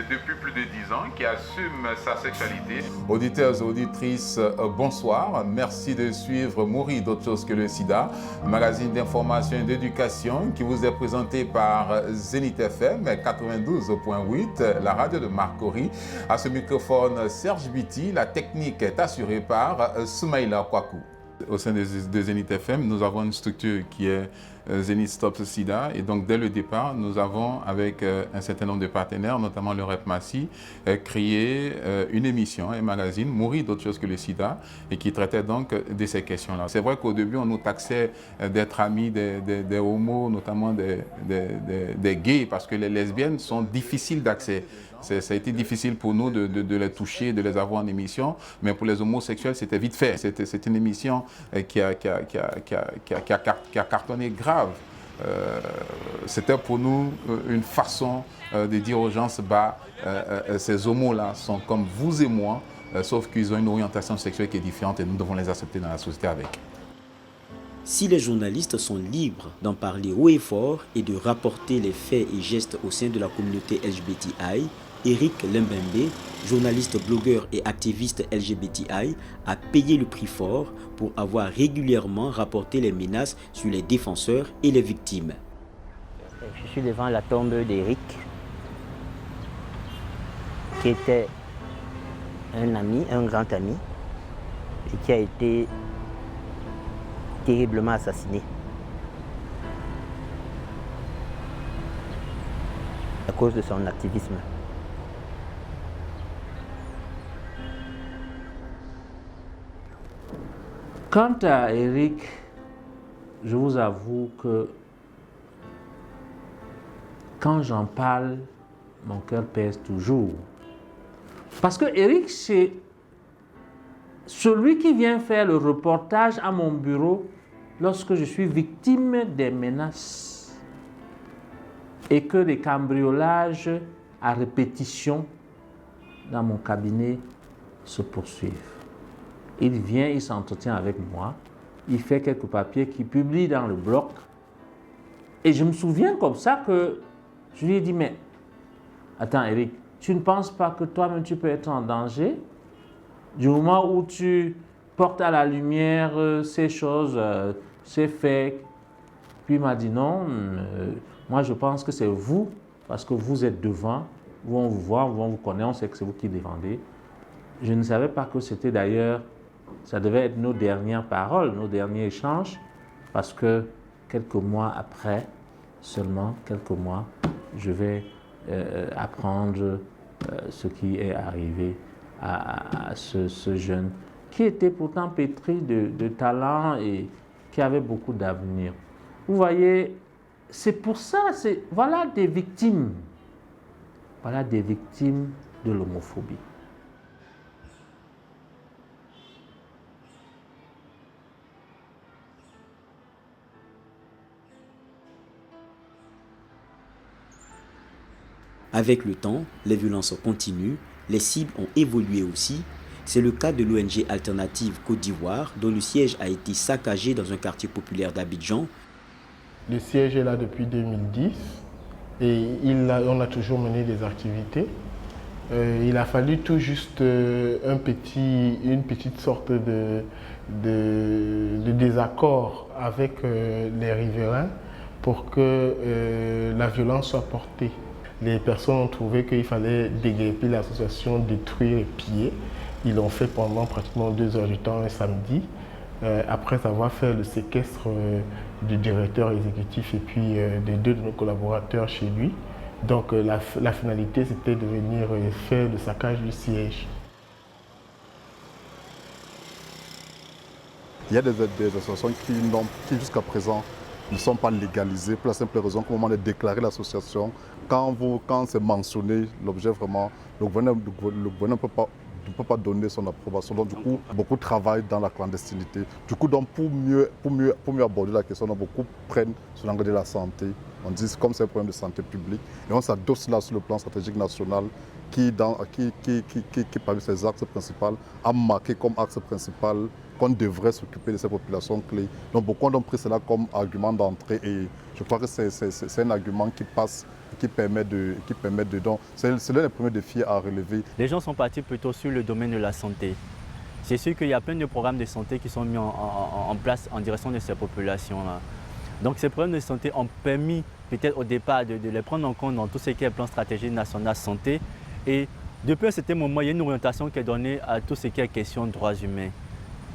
depuis plus de 10 ans, qui assume sa sexualité. Auditeurs et auditrices, bonsoir. Merci de suivre Mourir d'autre chose que le sida, magazine d'information et d'éducation qui vous est présenté par Zénith FM 92.8, la radio de Marc Horry. À ce microphone, Serge Biti, la technique est assurée par Soumaïla Kwaku. Au sein de Zénith FM, nous avons une structure qui est Zénith Stop Sida. Et donc, dès le départ, nous avons, avec un certain nombre de partenaires, notamment le Rep Massi, créé une émission, un magazine, Mourir d'autre chose que le sida, et qui traitait donc de ces questions-là. C'est vrai qu'au début, on nous taxait d'être amis des homos, notamment des gays, parce que les lesbiennes sont difficiles d'accès. Ça a été difficile pour nous de les toucher, de les avoir en émission, mais pour les homosexuels, c'était vite fait. C'est une émission qui a cartonné grave. C'était pour nous une façon de dire aux gens, ces homos-là sont comme vous et moi, sauf qu'ils ont une orientation sexuelle qui est différente et nous devons les accepter dans la société avec. Si les journalistes sont libres d'en parler haut et fort et de rapporter les faits et gestes au sein de la communauté LGBTI, Eric Lembembe, journaliste, blogueur et activiste LGBTI, a payé le prix fort pour avoir régulièrement rapporté les menaces sur les défenseurs et les victimes. Je suis devant la tombe d'Eric, qui était un ami, un grand ami, et qui a été terriblement assassiné à cause de son activisme. Quant à Eric, je vous avoue que quand j'en parle, mon cœur pèse toujours. Parce que Eric, c'est celui qui vient faire le reportage à mon bureau lorsque je suis victime des menaces et que les cambriolages à répétition dans mon cabinet se poursuivent. Il vient, il s'entretient avec moi, il fait quelques papiers qu'il publie dans le blog. Et je me souviens comme ça que je lui ai dit, mais attends Eric, tu ne penses pas que toi-même tu peux être en danger du moment où tu portes à la lumière ces choses, ces faits? Puis il m'a dit non, moi je pense que c'est vous, parce que vous êtes devant, vous on vous voit, on vous connaît, on sait que c'est vous qui défendez. Je ne savais pas que c'était d'ailleurs, ça devait être nos dernières paroles, nos derniers échanges, parce que quelques mois après, seulement quelques mois, je vais apprendre ce qui est arrivé à ce jeune qui était pourtant pétri de talent et qui avait beaucoup d'avenir. Vous voyez, c'est pour ça, voilà des victimes. Voilà des victimes de l'homophobie. Avec le temps, les violences continuent, les cibles ont évolué aussi. C'est le cas de l'ONG Alternative Côte d'Ivoire, dont le siège a été saccagé dans un quartier populaire d'Abidjan. Le siège est là depuis 2010 et on a toujours mené des activités. Il a fallu tout juste une petite sorte de désaccord avec les riverains pour que la violence soit portée. Les personnes ont trouvé qu'il fallait déguerpir l'association, détruire et piller. Ils l'ont fait pendant pratiquement 2 heures du temps un samedi, après avoir fait le séquestre du directeur exécutif et puis des 2 de nos collaborateurs chez lui. Donc la finalité, c'était de venir faire le saccage du siège. Il y a des associations qui jusqu'à présent ne sont pas légalisées pour la simple raison qu'au moment de déclarer l'association, quand c'est mentionné, l'objet vraiment, le gouvernement ne peut pas donner son approbation. Donc du coup, beaucoup travaillent dans la clandestinité. Du coup, donc, pour mieux aborder la question, beaucoup prennent sur l'angle de la santé. On dit comme c'est un problème de santé publique. Et on s'adosse là sur le plan stratégique national qui parmi ses axes principaux, a marqué comme axe principal qu'on devrait s'occuper de ces populations clés. Donc beaucoup ont pris cela comme argument d'entrée et je crois que c'est un argument qui passe, qui permet de donc c'est l'un des premiers défis à relever. Les gens sont partis plutôt sur le domaine de la santé. C'est sûr qu'il y a plein de programmes de santé qui sont mis en place en direction de ces populations-là. Donc ces problèmes de santé ont permis peut-être au départ de les prendre en compte dans tout ce qui est le plan stratégique national santé. Et depuis un certain moment, il y a une orientation qui est donnée à tout ce qui est question de droits humains.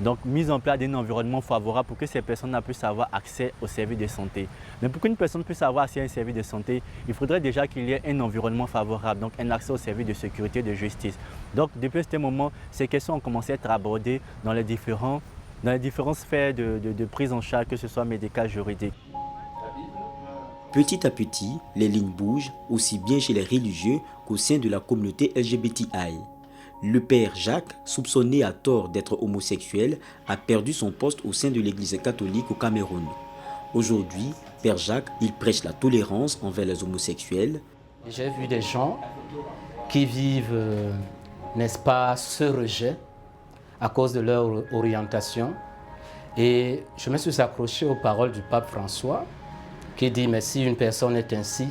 Donc, mise en place d'un environnement favorable pour que ces personnes puissent avoir accès aux services de santé. Mais pour qu'une personne puisse avoir accès à un service de santé, il faudrait déjà qu'il y ait un environnement favorable, donc un accès aux services de sécurité et de justice. Donc, depuis ce moment, ces questions ont commencé à être abordées dans les différentes sphères de prise en charge, que ce soit médicale, juridique. Petit à petit, les lignes bougent, aussi bien chez les religieux qu'au sein de la communauté LGBTI. Le père Jacques, soupçonné à tort d'être homosexuel, a perdu son poste au sein de l'église catholique au Cameroun. Aujourd'hui, père Jacques, il prêche la tolérance envers les homosexuels. J'ai vu des gens qui vivent, n'est-ce pas, ce rejet à cause de leur orientation. Et je me suis accroché aux paroles du pape François qui dit « Mais si une personne est ainsi,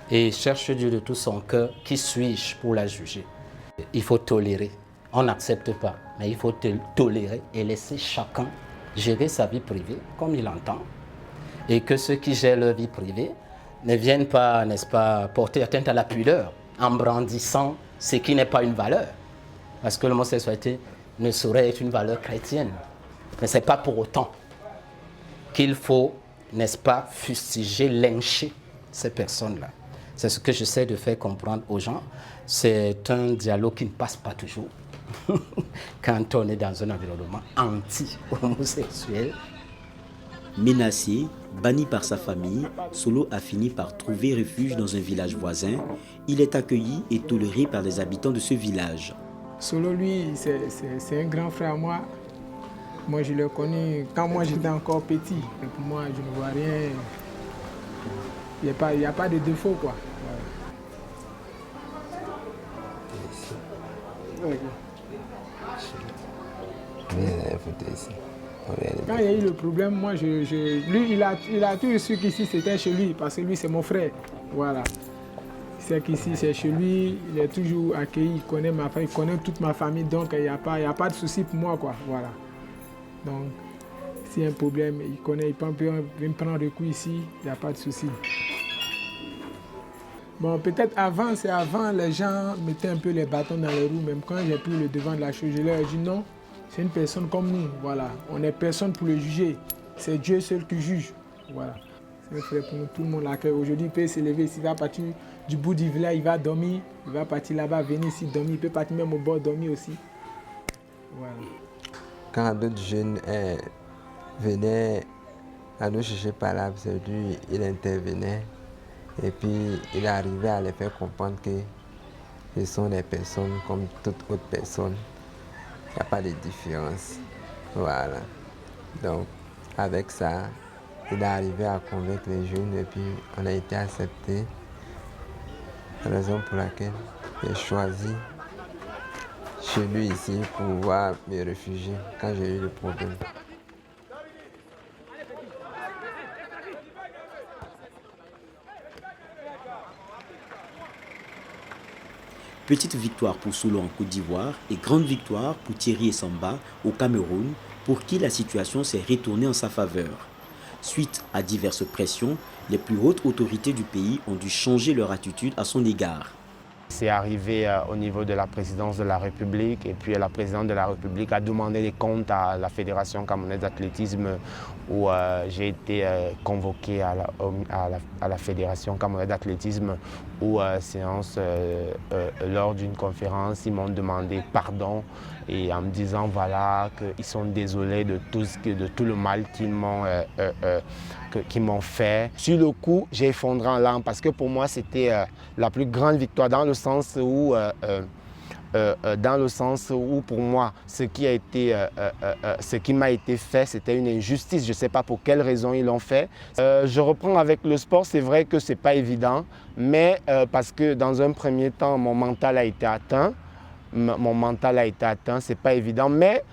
et cherche Dieu de tout son cœur, qui suis-je pour la juger? Il faut tolérer. On n'accepte pas, mais il faut tolérer et laisser chacun gérer sa vie privée comme il entend. Et que ceux qui gèrent leur vie privée ne viennent pas, n'est-ce pas, porter atteinte à la pudeur en brandissant ce qui n'est pas une valeur. Parce que l'homosexualité ne saurait être une valeur chrétienne. Mais ce n'est pas pour autant qu'il faut, n'est-ce pas, fustiger, lyncher ces personnes-là. C'est ce que j'essaie de faire comprendre aux gens. C'est un dialogue qui ne passe pas toujours quand on est dans un environnement anti-homosexuel. Menacé, banni par sa famille, Solo a fini par trouver refuge dans un village voisin. Il est accueilli et toléré par les habitants de ce village. Solo, lui, c'est un grand frère à moi. Moi, je l'ai connu quand moi j'étais encore petit. Et pour moi, je ne vois rien. Il n'y a pas de défaut, quoi. Ouais. Quand il y a eu le problème, moi, lui, il a toujours su qu'ici, c'était chez lui, parce que lui, c'est mon frère. Voilà. Il sait qu'ici, c'est chez lui, il est toujours accueilli, il connaît ma famille, il connaît toute ma famille, donc il n'y a pas de souci pour moi, quoi. Voilà. Donc, s'il y a un problème, il connaît, il peut me prendre le coup ici, il n'y a pas de souci. Bon, peut-être avant, les gens mettaient un peu les bâtons dans les roues, même quand j'ai pris le devant de la chose, je leur ai dit non. C'est une personne comme nous, voilà. On n'est personne pour le juger. C'est Dieu seul qui juge, voilà. C'est un frère pour nous, tout le monde l'accueille. Aujourd'hui, il peut s'élever, s'il va partir du bout du village, il va dormir. Il va partir là-bas, venir ici dormir. Il peut partir même au bord dormir aussi. Voilà. Quand d'autres jeunes venaient à nous chercher par là, c'est lui, il intervenait. Et puis, il arrivait à les faire comprendre que ce sont des personnes comme toute autre personne. Il n'y a pas de différence. Voilà. Donc, avec ça, il est arrivé à convaincre les jeunes et puis on a été acceptés. Raison pour laquelle j'ai choisi chez lui ici pour pouvoir me réfugier quand j'ai eu le problème. Petite victoire pour Solo en Côte d'Ivoire et grande victoire pour Thierry Essamba au Cameroun, pour qui la situation s'est retournée en sa faveur. Suite à diverses pressions, les plus hautes autorités du pays ont dû changer leur attitude à son égard. C'est arrivé au niveau de la présidence de la République et puis la présidente de la République a demandé des comptes à la Fédération camerounaise d'athlétisme où j'ai été convoqué à la Fédération camerounaise d'athlétisme où séance lors d'une conférence, ils m'ont demandé pardon et en me disant voilà qu'ils sont désolés de tout le mal qu'ils m'ont fait. Sur le coup, j'ai effondré en larmes parce que pour moi c'était la plus grande victoire dans le sens où pour moi ce qui m'a été fait c'était une injustice. Je ne sais pas pour quelle raison ils l'ont fait. Je reprends avec le sport, c'est vrai que ce n'est pas évident, mais parce que dans un premier temps mon mental a été atteint. C'est pas évident, mais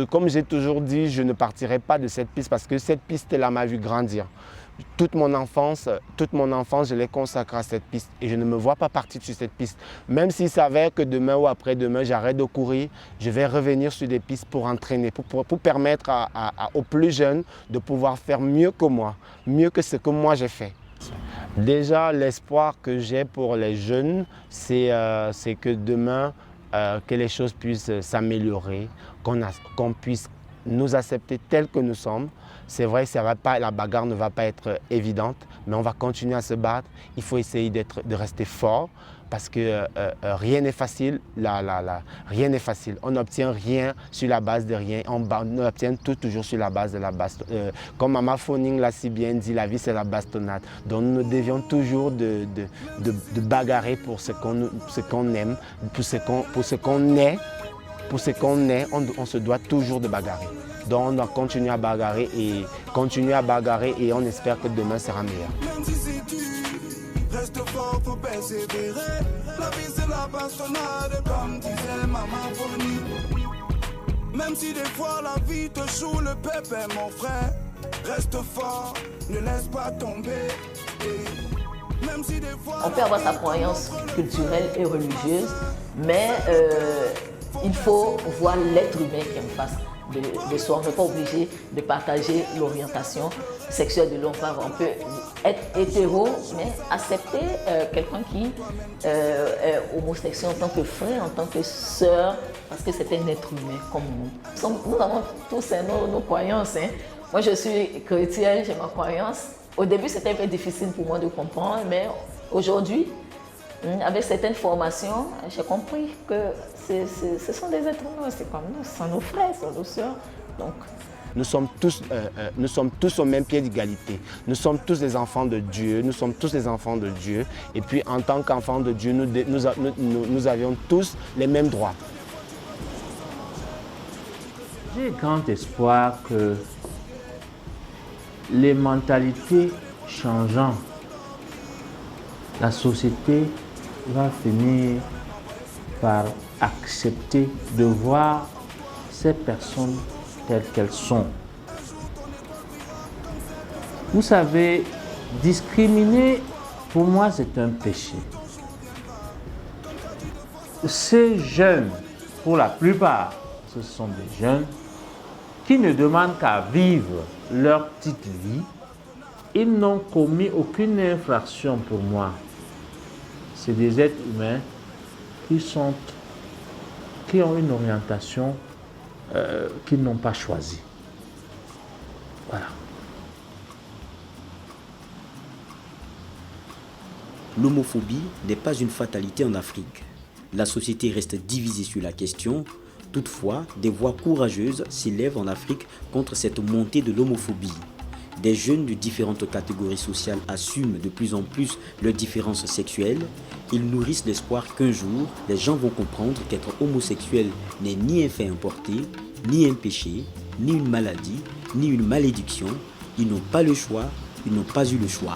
comme j'ai toujours dit, je ne partirai pas de cette piste parce que cette piste-là m'a vu grandir. Toute mon enfance, je l'ai consacrée à cette piste et je ne me vois pas partir sur cette piste. Même s'il s'avère que demain ou après-demain, j'arrête de courir, je vais revenir sur des pistes pour entraîner, pour permettre aux plus jeunes de pouvoir faire mieux que moi, mieux que ce que moi j'ai fait. Déjà, l'espoir que j'ai pour les jeunes, c'est que demain, que les choses puissent s'améliorer, qu'on puisse nous accepter tels que nous sommes. C'est vrai que la bagarre ne va pas être évidente, mais on va continuer à se battre. Il faut essayer de rester fort parce que rien n'est facile. Rien n'est facile. On n'obtient rien sur la base de rien. On obtient tout toujours sur la base de la baston. Comme Mama Foning l'a si bien dit, la vie c'est la bastonnade. Donc nous devions toujours de bagarrer pour ce qu'on aime, pour ce qu'on est. Pour ce qu'on est, on se doit toujours de bagarrer. Donc on doit continuer à bagarrer et on espère que demain sera meilleur. Même si c'est dur, reste fort, faut persévérer. La vie c'est la bastonnade, comme disait Maman Foning. Même si des fois la vie te joue le pépé, mon frère, reste fort, ne laisse pas tomber. On peut avoir sa croyance culturelle et religieuse, mais il faut voir l'être humain qui est en face de soi. On n'est pas obligé de partager l'orientation sexuelle de l'homme. On peut être hétéro, mais accepter quelqu'un qui est homosexuel en tant que frère, en tant que sœur, parce que c'est un être humain comme nous. Nous avons tous nos croyances. Moi, je suis chrétienne, j'ai ma croyance. Au début, c'était un peu difficile pour moi de comprendre, mais aujourd'hui, avec certaines formations, j'ai compris que ce sont des êtres humains, c'est comme nous, ce sont nos frères, ce sont nos sœurs. Donc, nous sommes tous au même pied d'égalité. Nous sommes tous des enfants de Dieu, nous sommes tous des enfants de Dieu. Et puis en tant qu'enfants de Dieu, nous avions tous les mêmes droits. J'ai grand espoir que les mentalités changeant, la société va finir par accepter de voir ces personnes telles qu'elles sont. Vous savez, discriminer, pour moi, c'est un péché. Ces jeunes, pour la plupart, ce sont des jeunes qui ne demandent qu'à vivre leur petite vie. Ils n'ont commis aucune infraction pour moi. C'est des êtres humains qui ont une orientation qu'ils n'ont pas choisie. Voilà. L'homophobie n'est pas une fatalité en Afrique. La société reste divisée sur la question. Toutefois, des voix courageuses s'élèvent en Afrique contre cette montée de l'homophobie. Des jeunes de différentes catégories sociales assument de plus en plus leurs différences sexuelles. Ils nourrissent l'espoir qu'un jour, les gens vont comprendre qu'être homosexuel n'est ni un fait importé, ni un péché, ni une maladie, ni une malédiction. Ils n'ont pas le choix, ils n'ont pas eu le choix.